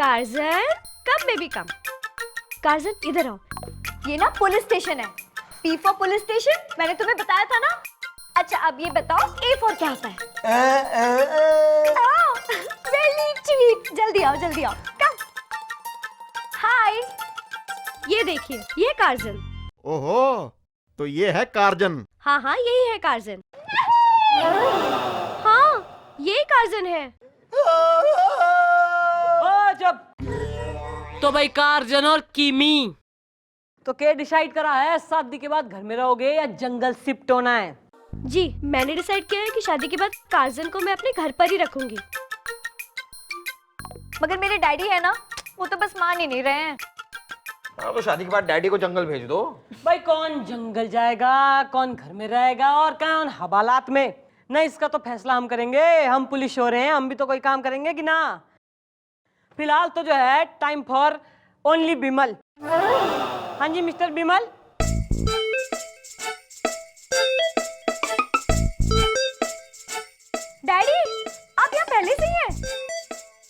Curzon come baby कम। Curzon इधर आओ। ये ना पुलिस स्टेशन है। P फॉर पुलिस स्टेशन, मैंने तुम्हें बताया था ना। अच्छा अब ये बताओ A फॉर क्या होता है? Very sweet. जल्दी आओ जल्दी आओ। कम। हाय। ये देखिए, ये कार्जन। ओहो, तो ये है कार्जन। हाँ हाँ यही है कार्जन। हाँ ये कार्जन है। जब तो भाई कार्जन और किमी तो क्या डिसाइड करा है, शादी के बाद घर में रहोगे या जंगल शिफ्ट होना है? जी मैंने डिसाइड किया है कि शादी के बाद कार्जन को मैं अपने घर पर ही रखूंगी। मगर मेरे डैडी है ना, वो तो बस मान ही नहीं रहे हैं। हाँ तो शादी के बाद डैडी को जंगल भेज दो। भाई कौन जंगल जाएगा, कौन घर में रहेगा और कौन हवालात में, नहीं इसका तो फैसला हम करेंगे। हम पुलिस हो रहे हैं, हम भी तो कोई काम करेंगे कि ना। फिलहाल तो जो है टाइम फॉर ओनली बिमल। हाँ जी मिस्टर बिमल। डैडी आप यहाँ पहले से ही हैं?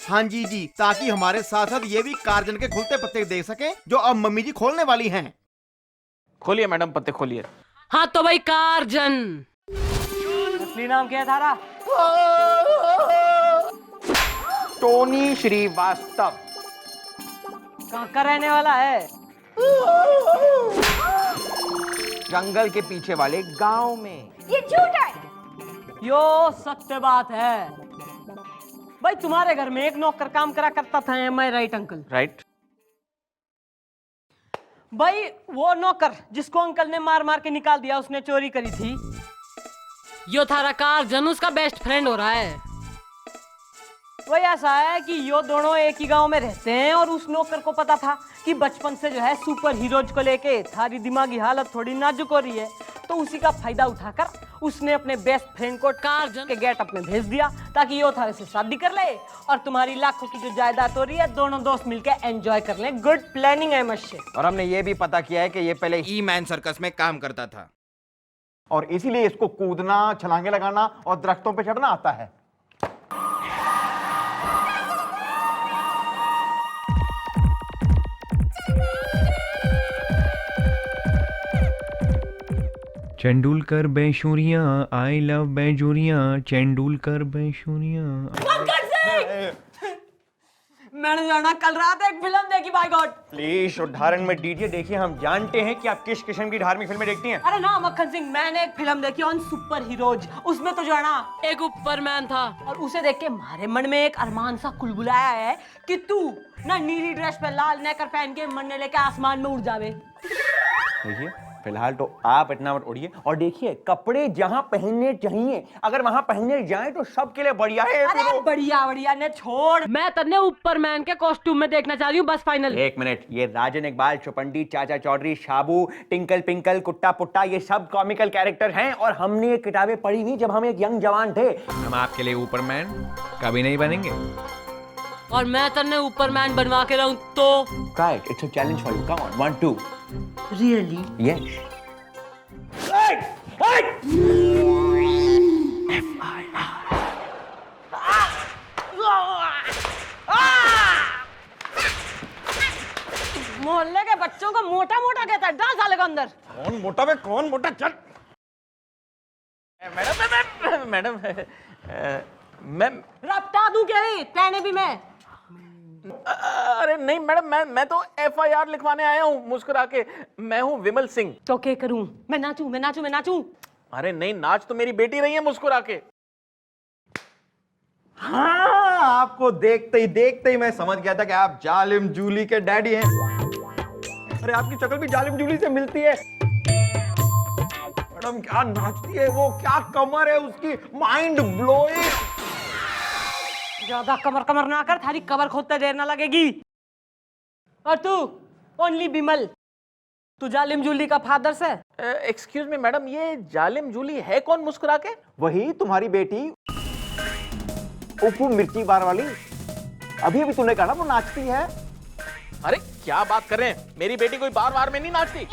हाँ जी जी, ताकि हमारे साथ साथ ये भी कार्जन के खुलते पत्ते देख सके जो अब मम्मी जी खोलने वाली हैं। खोलिए मैडम, पत्ते खोलिए। हाँ तो भाई कार्जन। असली नाम क्या है थारा? टोनी श्रीवास्तव। कहाँ का रहने वाला है? जंगल के पीछे वाले गांव में। ये झूठ है। यो सत्य बात है। भाई तुम्हारे घर में एक नौकर काम करा करता था, एम आई राइट अंकल? राइट। भाई वो नौकर जिसको अंकल ने मार मार के निकाल दिया, उसने चोरी करी थी। यो थारा कार्जन उसका बेस्ट फ्रेंड हो रहा है। वही ऐसा है कि यो दोनों एक ही गांव में रहते हैं और उस नौकर को पता था कि बचपन से जो है सुपर हीरोज को लेके थारी दिमागी हालत थोड़ी नाजुक हो रही है, तो उसी का फायदा उठाकर उसने अपने बेस्ट फ्रेंड को कार्जन के गेटअप में भेज दिया ताकि यो थारे से शादी कर ले और तुम्हारी लाखों की जो जायदाद हो रही है दोनों दोस्त मिलकर एंजॉय कर लें। गुड प्लानिंग है मशे। और हमने ये भी पता किया है कि ये पहले ई मैन सर्कस में काम करता था और इसीलिए इसको कूदना, छलांगे लगाना और दरख्तों पे चढ़ना आता है। चंडूलकर बेशुरियां, आई लव बेजूरियां, चंडूलकर बेशुरियां। मैंने जाना कल रात एक फिल्म देखी, बाय गॉड। प्लीज उदाहरण में दीजिए, देखिए हम जानते हैं कि आप किस किस्म की धार्मिक फिल्में देखती हैं। अरे ना मक्खन सिंह, मैंने एक फिल्म देखी ऑन सुपर हीरोज। उसमें तो जो है ना एक ऊपरमैन था और उसे देख के हमारे मन में एक अरमान सा कुलबुलाया है कि तू ना नीली ड्रेस पे लाल नेकर पहन के मरने लेके आसमान में उड़ जावे। देखिए फिलहाल तो आप इतना मत उड़िए और देखिए कपड़े जहां पहनने चाहिए अगर वहां पहनने जाएं तो सबके लिए बढ़िया है। अरे बढ़िया बढ़िया ने छोड़, मैं तन्ने ऊपरमैन के कॉस्ट्यूम में देखना चाह रही हूँ, बस फाइनल। एक मिनट, ये राजन इकबाल, चौपंडी, चाचा चौधरी, शाबू, टिंकल पिंकल, कुट्टा पुट्टा, ये सब कॉमिकल कैरेक्टर हैं और हमने ये किताबें पढ़ी हुई जब हम एक यंग जवान थे। हम आपके लिए ऊपरमैन कभी नहीं बनेंगे और मैं तन्ने ऊपरमैन बनवा के रहूं तो? Right, it's a challenge for you, come on, 1 2। Really? Yes. मोहल्ले के बच्चों को मोटा मोटा कहता है, डाल साले को अंदर। कौन मोटा बे, कौन मोटा, चल। मैडम मैडम मैम, रफ्ता दूं क्या है, पहने भी मैं। अरे नहीं मैडम, मैं तो FIR लिखवाने आया हूँ मुस्कुरा के। मैं हूँ विमल सिंह। तो क्या करूं, मैं नाचूं मैं नाचूं मैं नाचूं? अरे नहीं, नाच तो मेरी बेटी रही है मुस्कुरा के। हाँ, आपको देखते ही मैं समझ गया था कि आप जालिम जूली के डैडी हैं। अरे आपकी शक्ल भी जालिम जूली से मिलती है। मैडम क्या नाचती है वो, क्या कमर है उसकी, माइंड ब्लोइंग। ज्यादा कमर कमर ना कर, थारी कबर खोदते देर ना लगेगी। और तू ओनली बिमल, तू जालिम जूली का फादर्स है? एक्सक्यूज मी मैडम, ये जालिम जूली है कौन मुस्कुरा के? वही तुम्हारी बेटी उपू मिर्ची बार वाली। अभी तूने कहा ना वो नाचती है। अरे क्या बात कर रहे हैं, मेरी बेटी कोई बार बार में नहीं नाचती,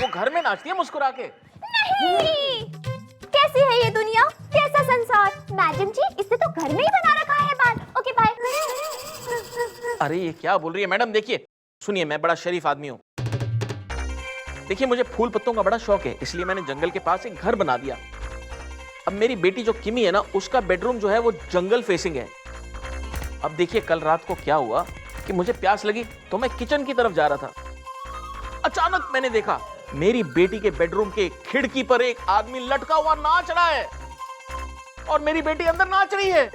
वो घर में नाचती है मुस्कुरा के। नहीं, कैसी है ये दुनिया, कैसा संसार। मैडम जी, इससे तो घर में ही बना रखा है बाल। Okay bye. अरे ये क्या बोल रही है मैडम? देखिए सुनिए, मैं बड़ा शरीफ आदमी हूँ। देखिए मुझे फूल पत्तों का बड़ा शौक है, इसलिए मैंने जंगल के पास एक घर बना दिया। अब मेरी बेटी जो किमी है ना, उसका बेडरूम जो है वो जंगल फेसिंग है। अब देखिए कल रात को क्या हुआ कि मुझे प्यास लगी तो मैं किचन की तरफ जा रहा था। अचानक मैंने देखा मेरी बेटी के बेडरूम के खिड़की पर एक आदमी लटका हुआ नाच रहा है और मेरी बेटी अंदर नाच रही है।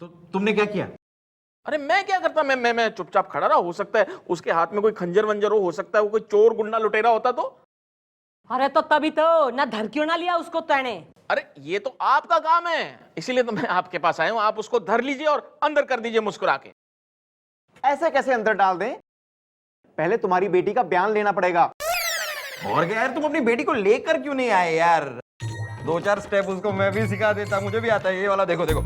तो तुमने क्या किया? अरे मैं क्या करता, मैं चुपचाप खड़ा रहा। हो सकता है उसके हाथ में कोई खंजर वंजर हो सकता है वो कोई चोर गुंडा लुटेरा होता तो। अरे तो तभी तो ना धर क्यों ना लिया उसको तैने। अरे ये तो आपका काम है, इसीलिए तो मैं आपके पास आया हूं। आप उसको धर लीजिए और अंदर कर दीजिए मुस्कुरा के। ऐसे कैसे अंदर डाल दें? पहले तुम्हारी बेटी का बयान लेना पड़ेगा। और क्या यार, तुम अपनी बेटी को लेकर क्यों नहीं आए यार? 2-4 स्टेप उसको मैं भी सिखा देता, मुझे भी आता है ये वाला। देखो देखो।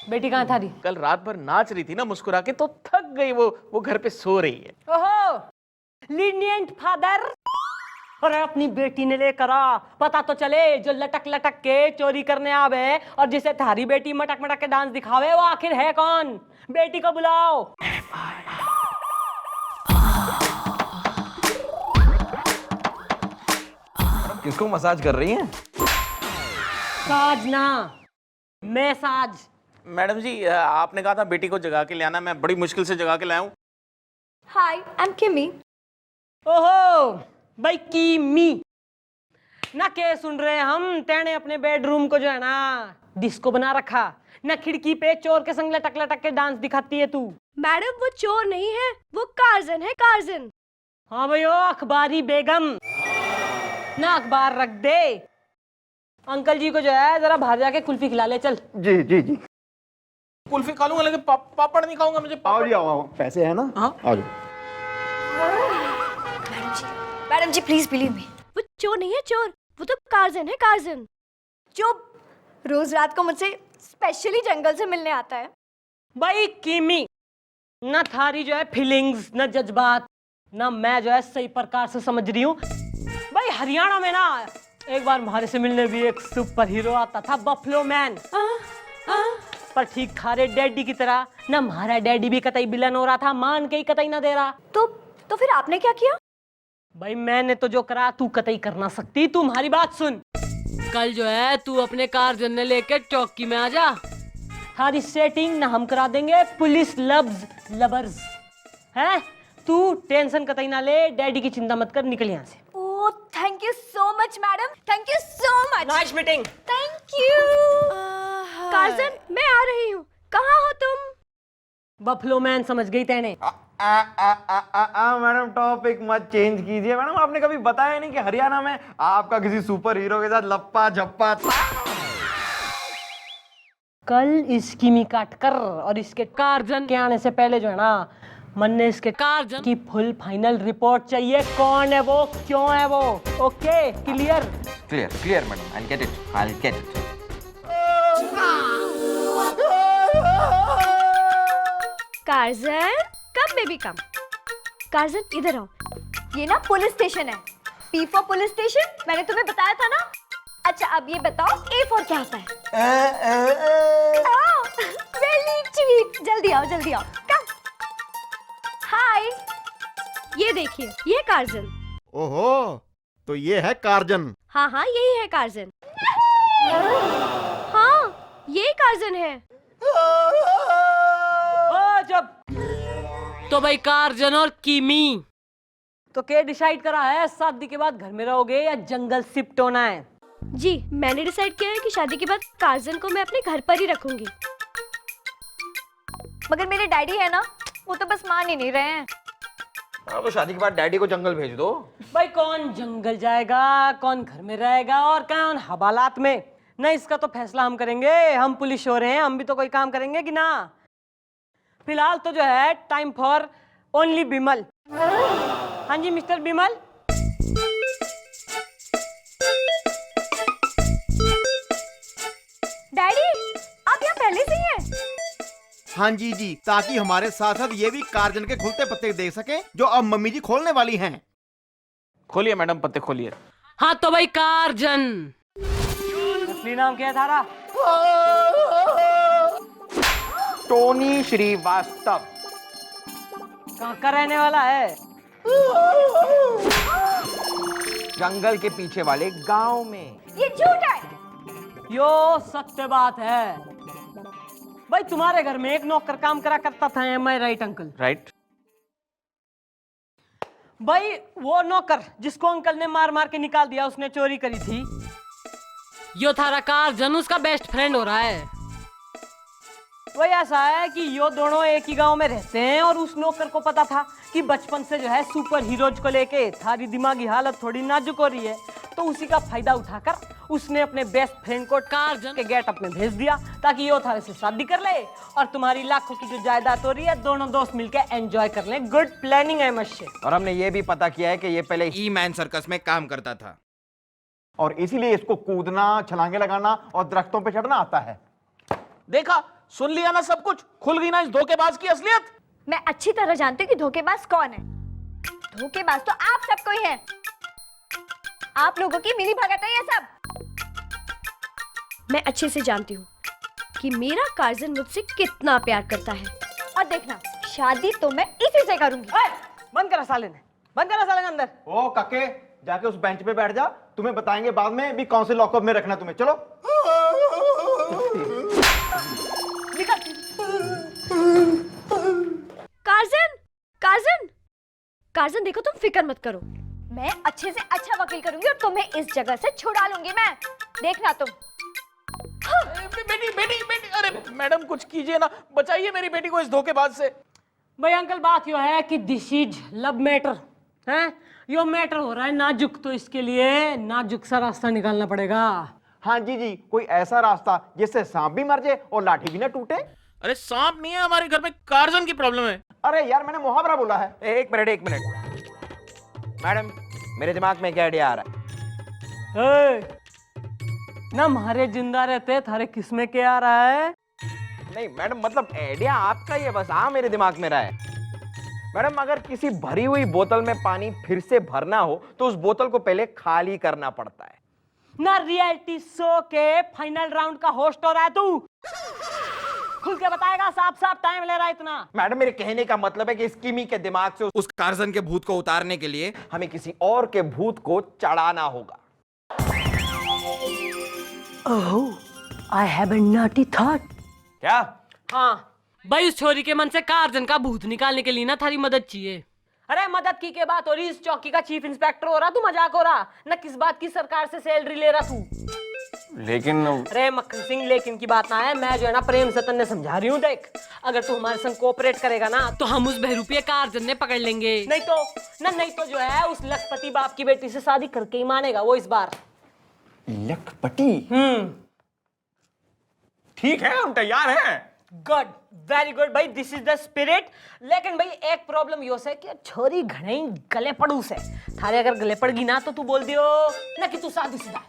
बेटी कहाँ था? कल रात भर नाच रही थी ना मुस्कुरा के, तो थक गई वो घर पे सो रही है। ओहो, लीनिएंट फादर। अरे अपनी बेटी ने लेकर आ, पता तो चले जो लटक लटक के चोरी करने आवे और जिसे थारी बेटी मटक मटक के डांस दिखावे वो आखिर है कौन? बेटी को बुलाओ। किसको मसाज कर रही हैं? साज ना, मैसाज। मैडम जी आपने कहा था बेटी को जगा के ले आना, मैं बड़ी मुश्किल से जगा के लाया हूँ। हाय, आई एम किमी। ओहो भाई किमी ना, के सुन रहे हैं हम? तेने अपने बेडरूम को जो है ना डिस्को बना रखा ना, खिड़की पे चोर के संग लटक लटक के डांस दिखाती है तू। मैडम वो चोर नहीं है, वो कार्जन है, कार्जन। हाँ भाई ओ अखबारी बेगम ना, अखबार रख दे। अंकल जी को जो है जरा बाहर जाके कुल्फी खिला ले चल। जी जी जी। कुल्फी खा लूंगा लेकिन पापड़ नहीं खाऊंगा। मुझे आओ जी, आओ, पैसे है ना? हाँ। आओ जी। मैडम जी प्लीज बिलीव मी। वो चोर नहीं है, चोर। वो तो कार्जन है, कार्जन। जो रोज रात को मुझसे स्पेशली जंगल से मिलने आता है। भाई किमी ना, थारी जो है फीलिंग्स ना जज्बात ना मैं जो है सही प्रकार से समझ रही हूँ। भाई हरियाणा में ना एक बार हमारे से मिलने भी एक सुपर हीरो आता था, बफलो मैन। पर ठीक खारे डैडी की तरह ना, हमारा डैडी भी कतई विलन हो रहा था, मान के ही कतई ना दे रहा। तो फिर आपने क्या किया? भाई मैंने तो जो करा तू कतई कर ना सकती। तू हमारी बात सुन, कल जो है तू अपने कार जन्ने लेके चौकी में आ जा। हमारी सेटिंग ना हम करा देंगे, पुलिस लवर्स है। तू टेंशन कतई ना ले, डैडी की चिंता मत कर, निकल यहाँ से। Oh thank you so much madam, thank you so much. Nice meeting. Thank you. Curzon मैं आ रही हूँ, कहाँ हो तुम? बफलो मैन समझ गई तेने। मैडम टॉपिक मत चेंज कीजिए मैडम। आपने कभी बताया नहीं कि हरियाणा में आपका किसी सुपर हीरो के साथ लप्पा झप्पा था। कल इसकी मी काट कर और इसके कार्जन के आने से पहले जो है ना, मन ने इसके कार्जन की फुल फाइनल रिपोर्ट चाहिए। कौन है वो, क्यों है वो? Okay clear? Clear madam, I get it, I get it. Curzon come baby come. Curzon इधर आओ। ये ना पुलिस स्टेशन है, पी फॉर पुलिस स्टेशन। मैंने तुम्हें बताया था ना। अच्छा अब ये बताओ ए फॉर क्या होता है? Very sweet. जल्दी आओ जल्दी आओ। कम। हाय। ये देखिए, ये कार्जन। ओहो, तो ये है कार्जन। हाँ हाँ यही है कार्जन। हाँ ये कार्जन है। ओ जब तो भाई कार्जन और किमी तो क्या डिसाइड करा है, शादी के बाद घर में रहोगे या जंगल शिफ्ट होना है? जी मैंने डिसाइड किया है कि शादी के बाद कार्जन को मैं अपने घर पर ही रखूंगी। मगर मेरे डैडी है ना, वो तो बस मान ही नहीं रहे हैं। हाँ तो शादी के बाद डैडी को जंगल भेज दो। भाई कौन जंगल जाएगा, कौन घर में रहेगा और कौन हवालात में? नहीं, इसका तो फैसला हम करेंगे। हम पुलिस हो रहे हैं, हम भी तो कोई काम करेंगे कि ना। फिलहाल तो जो है टाइम फॉर ओनली बिमल। हाँ जी मिस्टर बिमल। डैडी आप यहाँ पहले से ही हैं? हाँ जी जी, ताकि हमारे साथ साथ ये भी कार्जन के खुलते पत्ते देख सके जो अब मम्मी जी खोलने वाली हैं। खोलिए मैडम, पत्ते खोलिए। हाँ तो भाई कार्जन असली नाम क्या है थारा? टोनी श्रीवास्तव। कहाँ का रहने वाला है? जंगल के पीछे वाले गांव में। ये झूठ है। यो सत्य बात है। भाई तुम्हारे घर में एक नौकर काम करा करता था, एम आई राइट अंकल? राइट। भाई वो नौकर जिसको अंकल ने मार मार के निकाल दिया, उसने चोरी करी थी। यो थारा कार्जन उसका बेस्ट फ्रेंड हो रहा है। वही ऐसा है कि यो दोनों एक ही गांव में रहते हैं और उस नौकर को पता था कि बचपन से जो है सुपर हीरोज को लेके थारी दिमागी हालत थोड़ी नाजुक हो रही है, तो उसी का फायदा उठाकर उसने अपने बेस्ट फ्रेंड को कार्जन के गेटअप में भेज दिया ताकि यो थारे से शादी कर ले और तुम्हारी लाखों की जो जायदाद हो रही है दोनों दोस्त मिलकर एंजॉय कर लें। गुड प्लानिंग है मशे। और हमने ये भी पता किया है कि ये पहले ई मैन सर्कस में काम करता था और इसीलिए इसको कूदना, छलांगे लगाना और दरख्तों पे चढ़ना आता है। देखा, सुन लिया ना सब कुछ? खुल गई ना इस धोखेबाज की असलियत? मैं अच्छी तरह जानती हूँ कि धोखेबाज कौन है। धोखेबाज तो आप सबको ही है। आप लोगों की मिली भगत है ये सब। मैं अच्छे से जानती हूँ कि मेरा कार्जन मुझसे कितना प्यार करता है। और देखना, शादी तो मैं इसी से करूंगी। बंद करा साले ने, बंद करा साले के अंदर। ओ काके, जाके उस बेंच पे बैठ जा, तुम्हें बताएंगे बाद में भी कौन से लॉकअप में रखना तुम्हें। चलो। कार्जन, कार्जन, कार्जन देखो, तुम फिक्र मत करो। मैं अच्छे से अच्छा वकील करूंगी और तुम्हें इस जगह से छुड़ा लूंगी मैं। देखना तुम। बेटी बेटी बेटी, अरे मैडम कुछ कीजिए ना, बचाइए मेरी बेटी को इस धोखेबाज से। भाई अंकल बात यो है कि दिस इज लव मैटर है, यो मैटर हो रहा है नाजुक, तो इसके लिए नाजुक सा रास्ता निकालना पड़ेगा। हाँ जी जी, कोई ऐसा रास्ता जिससे सांप भी मर जाए और लाठी भी ना टूटे। अरे सांप नहीं है हमारे घर में, कार्जन की प्रॉब्लम है। अरे यार, मैंने मुहावरा बोला है। एक मिनट मैडम, मेरे दिमाग में क्या आइडिया आ रहा है। ना हमारे जिंदा रहते थारे किसमें क्या आ रहा है? नहीं मैडम, मतलब आइडिया आपका ही है, बस मेरे दिमाग में रहा है। मैडम, अगर किसी भरी हुई बोतल में पानी फिर से भरना हो तो उस बोतल को पहले खाली करना पड़ता है। ना रियलिटी शो के फाइनल राउंड का होस्ट हो रहा है तू? खुल के बताएगा, साफ साफ टाइम ले रहा है इतना। मैडम, मेरे कहने का मतलब है कि इस किमी के दिमाग से उस कार्जन के भूत को उतारने के लिए हमें किसी और के भूत को चढ़ाना होगा। I have a naughty thought. क्या? हाँ भाई, उस छोरी के मन से कार्जन का भूत निकालने के लिए ना थारी मदद चाहिए। अरे मदद की के बात हो रही, इस चौकी का चीफ इंस्पेक्टर हो रहा तू, मजाक हो रहा ना? किस बात की सरकार से सैलरी ले रहा तू? लेकिन अरे मक्खन सिंह, लेकिन की बात ना है, मैं जो है ना प्रेम से तन्ने समझा रही हूँ। देख, अगर तू हमारे संग कोऑपरेट करेगा ना तो हम उस बहरूपिया कार्जन ने पकड़ लेंगे। नहीं तो जो है उस लखपति बाप की बेटी से शादी करके ही मानेगा वो इस बार। लखपति? ठीक है, हम तैयार हैं। गुड, वेरी गुड भाई, दिस इज द स्पिरिट। लेकिन भाई एक प्रॉब्लम यो है कि छोरी घणे गले पड़ू से थारे, अगर गले पड़गी ना तो तू बोल दियो ना कि तू शादीशुदा।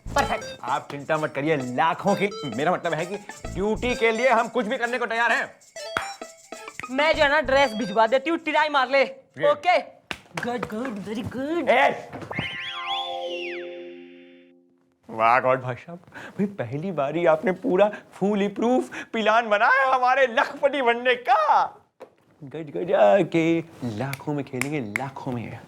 परफेक्ट। आप चिंता मत करिए, लाखों की, मेरा मतलब है कि ड्यूटी के लिए हम कुछ भी करने को तैयार हैं। मैं जो है ना ड्रेस भिजवा देती हूँ, टिराई मार ले। Okay, good good, very good. वाह गॉड भाई साहब, भाई पहली बारी आपने पूरा फुली प्रूफ प्लान बनाया हमारे लखपति बनने का। गज गजा के लाखों में खेलेंगे, लाखों में।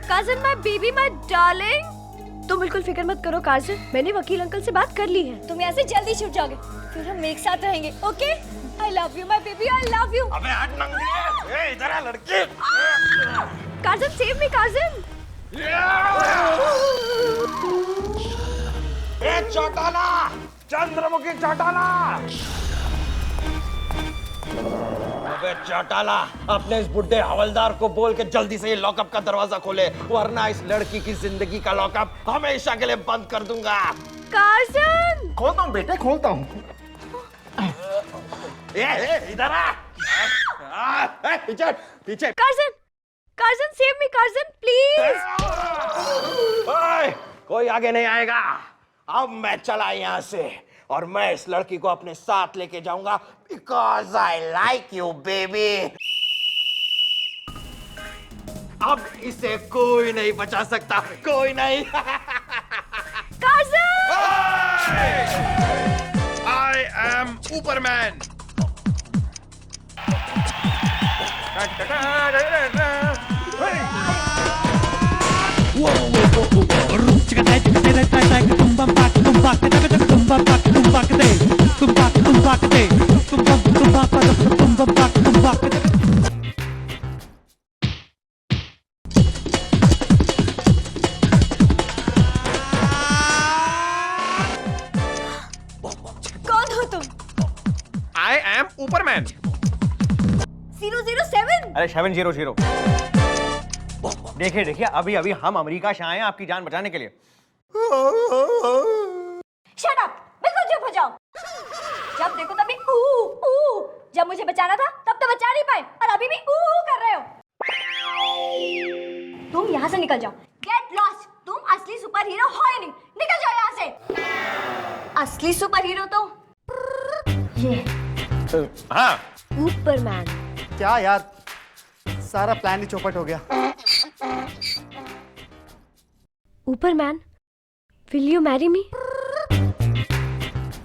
Curzon, my baby, my darling, तुम बिल्कुल फिक्र मत करो कार्जन, मैंने वकील अंकल से बात कर ली है। तुम यहाँ से जल्दी छूट जाओगे, फिर हम एक साथ रहेंगे। Okay? I love you my baby, I love you. अबे हट नंगी, ए इधर आ लड़की। Karjan, save me Karjan. ए चौटाला, चंद्रमुखी चौटाला। अबे चौटाला, अपने इस बुड्ढे हवलदार को बोल के जल्दी से ये लॉकअप का दरवाजा खोले, वरना इस लड़की की जिंदगी का लॉकअप हमेशा के लिए बंद कर दूंगा। कार्जन, खोलता हूँ बेटे, खोलता हूँ। इधर आ। पीछे पीछे। Curzon, Curzon, save me Curzon, please. ओए, कोई कोई आगे नहीं आएगा। अब मैं चला यहाँ से और मैं इस लड़की को अपने साथ लेके जाऊंगा because I like you baby. अब इसे कोई नहीं बचा सकता, कोई नहीं। आई एम ऊपरमैन। कौन हो तुम? आई एम ऊपरमैन। 007? अरे 700। देखिए देखिए, अभी अभी हम अमेरिका से आए हैं आपकी जान बचाने के लिए। शट अप, बिल्कुल चुप हो जाओ। जब देखो तभी ऊ। जब मुझे बचाना था तब तो बचा नहीं पाए और अभी भी ऊ कर रहे हो। तुम यहाँ से निकल जाओ। Get lost. तुम असली सुपर हीरो हो ही नहीं। निकल जाओ यहाँ से। असली सुपर हीरो तो ये हाँ, ऊपरमैन। क्या यार, सारा प्लान ही चौपट हो गया। ऊपरमैन, विल यू मैरी मी?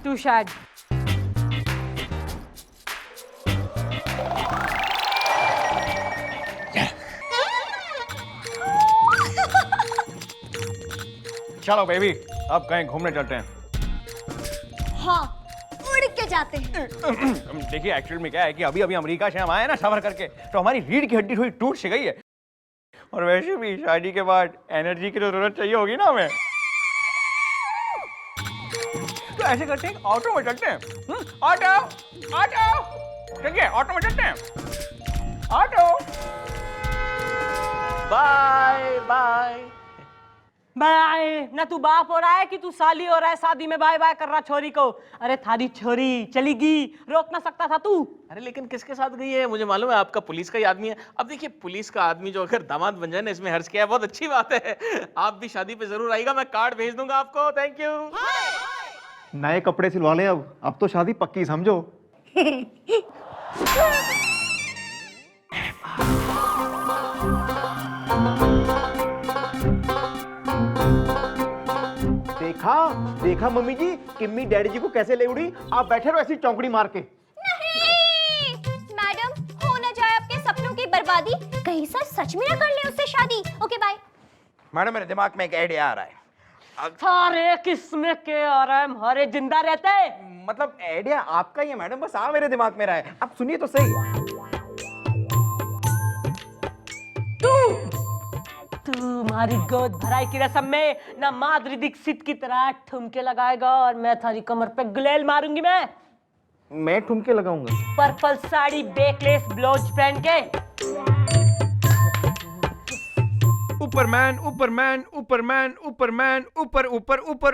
तू शायद। चलो बेबी, अब कहीं घूमने चलते हैं। हाँ, उड़ के जाते हैं। देखिए एक्चुअली में क्या है कि अभी अभी अमेरिका से हम आए ना सफर करके, तो हमारी रीढ़ की हड्डी थोड़ी टूट सी गई है। और वैसे भी शादी के बाद एनर्जी की तो जरूरत चाहिए होगी ना हमें। तो ऐसे करते हैं, ऑटो में चलते हैं। ऑटो ऑटो, चलिए ऑटो में चलते हैं। ऑटो। Bye bye. बाय ना, तू बाप हो रहा है कि तू साली हो रहा है? शादी में बाय बाय कर रहा छोरी को। अरे थारी छोरी चलेगी, रोक ना सकता था तू? अरे लेकिन किसके साथ गई है? मुझे मालूम है आपका पुलिस का ही आदमी है। अब देखिए, पुलिस का आदमी जो अगर दामाद बन जाए ना, इसमें हर्ष क्या है, बहुत अच्छी बात है। आप भी शादी पे जरूर आइएगा, मैं कार्ड भेज दूंगा आपको। Thank you. नए कपड़े सिलवा लें अब तो शादी पक्की समझो। देखा मम्मी जी, किम्मी डैडी जी को कैसे ले उड़ी। आप बैठे रहो ऐसी चौंकड़ी मार के। नहीं मैडम, हो ना जाए आपके सपनों की बर्बादी। कहीं सच में ना कर ले उससे शादी। Okay bye. मैडम, मेरे दिमाग में एक आइडिया आ रहा है। सारे किस्में के और हमारे जिंदा रहते। मतलब आइडिया आपका ही है मैडम, बस मेरे दिमाग में रहा है। आप सुनिए तो सही। तुम्हारी गोद भराई की रस्म में ना माधुरी दीक्षित की तरह ठुमके लगाएगा और मैं थारी कमर पे गुलेल मारूंगी। मैं ठुमके लगाऊंगा। पर्पल साड़ी बेकलेस ब्लाउज पहन के। ऊपरमैन ऊपरमैन ऊपरमैन ऊपरमैन ऊपर ऊपर ऊपर ऊपर